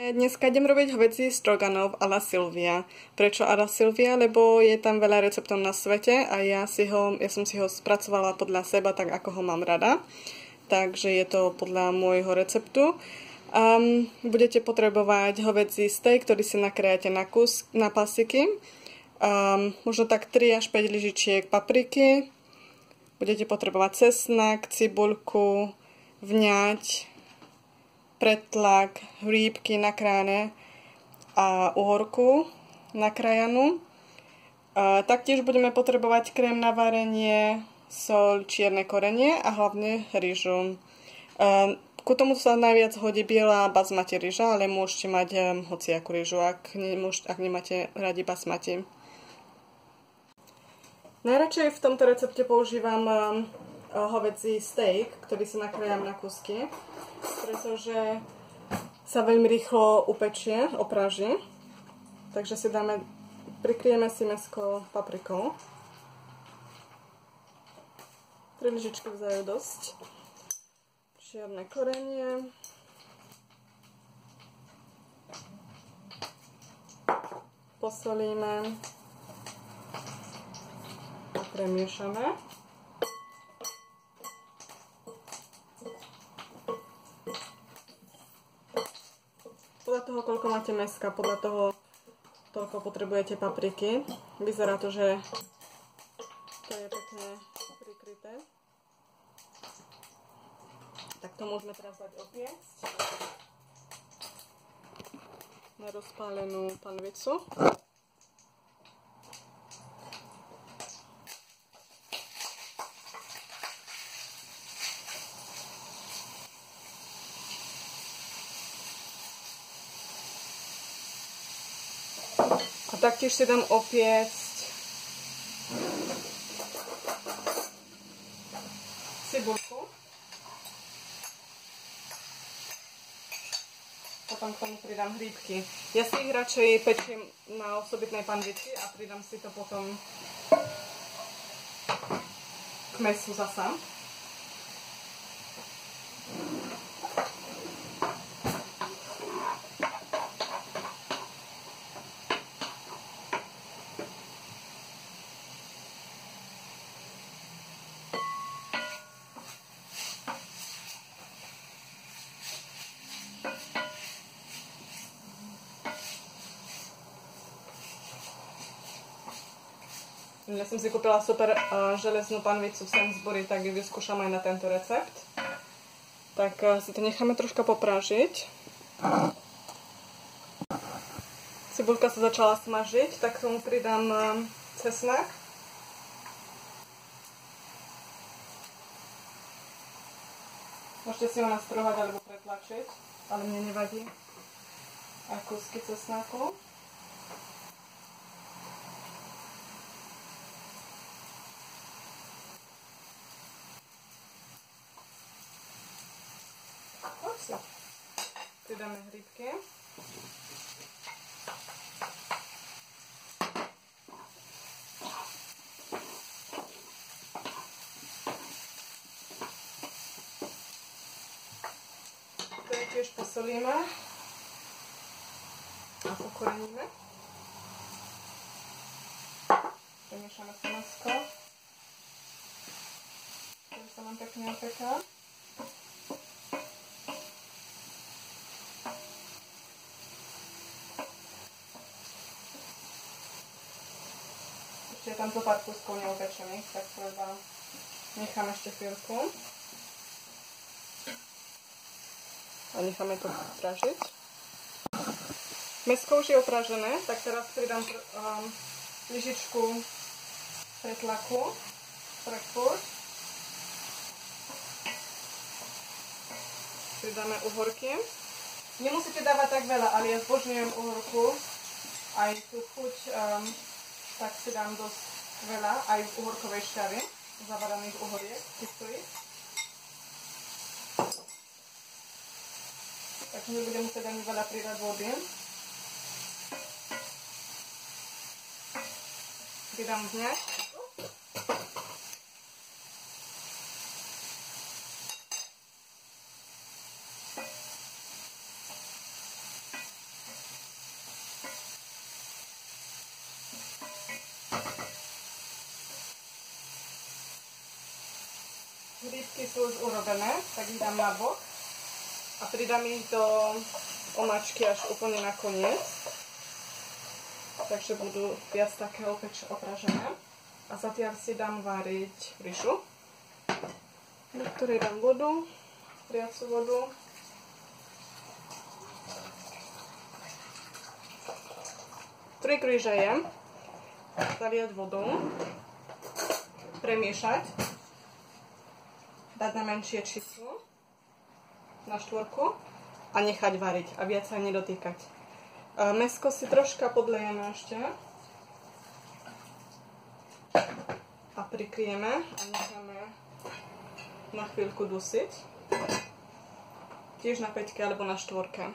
Dneska idem robiť hovädzí stroganov a la Silvia. Prečo a la Silvia? Lebo je tam veľa receptov na svete a ja som si ho spracovala podľa seba, tak ako ho mám rada. Takže je to podľa môjho receptu. Budete potrebovať hovädzí steak, ktorý si nakrájate na pasiky. Možno tak 3 až 5 lyžičiek papriky. Budete potrebovať cesnak, cibuľku, vňať, pretlak, hríbky nakrájané a uhorku nakrájanú. Taktiež budeme potrebovať krém na varenie, soľ, čierne korenie a hlavne rýžu. Ku tomu sa najviac hodí biela basmati rýža, ale môžete mať hociakú rýžu, ak nemáte radi basmati. Najradšej v tomto recepte používam hovädzí steak, ktorý si nakrájam na kusky, pretože sa veľmi rýchlo upečie, opráži. Takže si prikryjeme si mäsko paprikou. 3 lyžičky vzajú dosť. Čierne korenie. Posolíme. A premiešame. Podľa toho, koľko máte mäska, podľa toho, toľko potrebujete papriky. Vyzerá to, že to je pekne prikryté. Tak to môžeme teraz dať opiecť na rozpálenú panvicu. A taktiež si dám opiecť cibuľku. Potom k tomu pridám hríbky. Ja si ich radšej pečiem na osobitnej panvici a pridám si to potom k mäsu zasa. Ja som si kúpila super železnú panvicu v Sainsbury, tak ju vyskúšam aj na tento recept. Tak si to necháme troška poprážiť. Cibuľka sa začala smažiť, tak k tomu pridám cesnak. Môžete si ho nastruhať alebo pretlačiť, ale mne nevadí. A kúsky cesnaku. Pridáme hríbky. To tiež posolíme a pokoreníme. Premiešame si mäsko, ktoré sa nám pekne opeká. Je tam zo pár kuskov neupečených, tak to iba nechám ešte chvíľku. A necháme to pražiť. Mäsko už je opražené, tak teraz pridám lyžičku pretlaku, Frankfurt. Pridáme uhorky. Nemusíte dávať tak veľa, ale ja zbožňujem uhorku. Aj tú chuť tak si dám dosť veľa, aj v uhorkovej šťavy, zavaraných uhoriek, kyslých. Takže nebudem musieť ani veľa pridať vody. Pridám vňať. Omáčky sú už urobené, tak ich dám na bok a pridám ich do omáčky až úplne na koniec. Takže budú viac také opražené. A zatiaľ si dám variť ryžu, do ktorej dám vodu, vriacu vodu. Trik ryže je zaliať vodou, premiešať, dať na menšie číslo, na štvorku a nechať variť a viac sa nedotýkať. Mäsko si troška podlejeme ešte a prikryjeme a necháme na chvíľku dusiť. Tiež na 5 alebo na 4.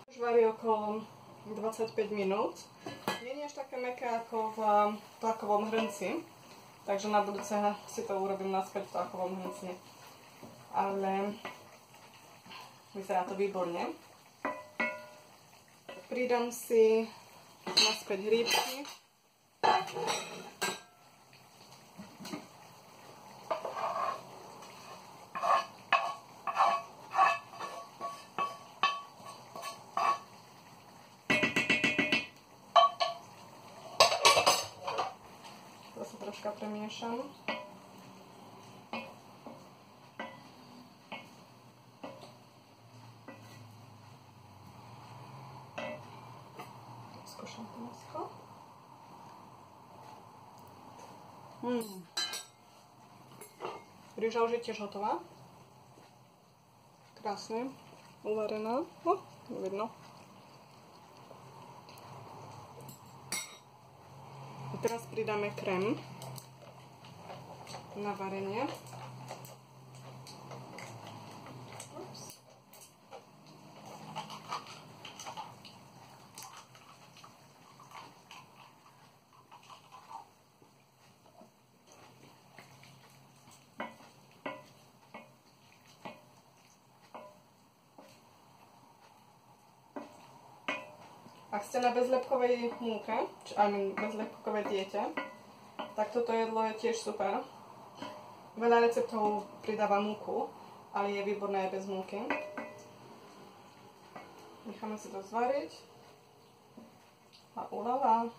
Už varí okolo 25 minút. Nie je až také mäkké ako v tlakovom hrnci, takže na budúce si to urobím naspäť v tlakovom hrnci. Ale vyzerá to výborne. Pridám si naspäť hríbky. To sa troška premiešam. Skúšam to mäsko. Ryža už je tiež hotová. Krásne uvarená. No, vidno. A teraz pridáme krém na varenie. Ak ste na bezlepkovej múke, bezlepkovej diete, tak toto jedlo je tiež super. Veľa receptov pridáva múku, ale je výborné aj bez múky. Necháme si to zvariť. A uľava.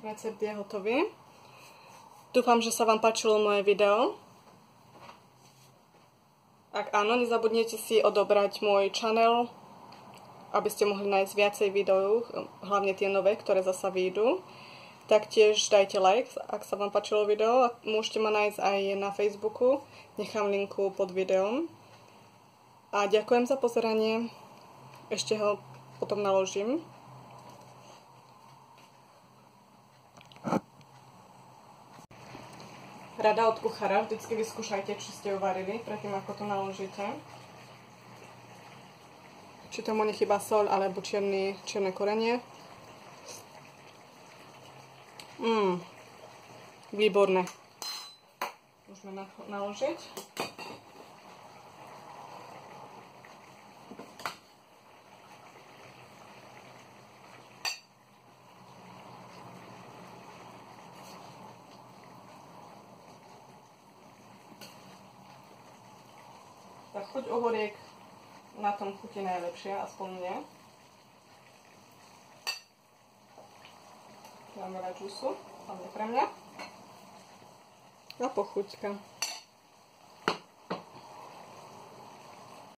Recept je hotový. Dúfam, že sa vám páčilo moje video. Ak áno, nezabudnite si odobrať môj channel, aby ste mohli nájsť viacej videí, hlavne tie nové, ktoré zasa vyjdú. Taktiež dajte like, ak sa vám páčilo video. Môžete ma nájsť aj na Facebooku, nechám linku pod videom. A ďakujem za pozeranie, ešte ho potom naložím. Rada od kuchára, vždycky vyskúšajte, či ste ju varili, predtým ako to naložíte. Či tomu nechýba soľ alebo čierne korenie. Výborné. Môžeme naložiť. Tak chuť ohoriek na tom chutí najlepšie, aspoň mne. Dám veľa džusu, hlavne pre mňa. A pochuťka.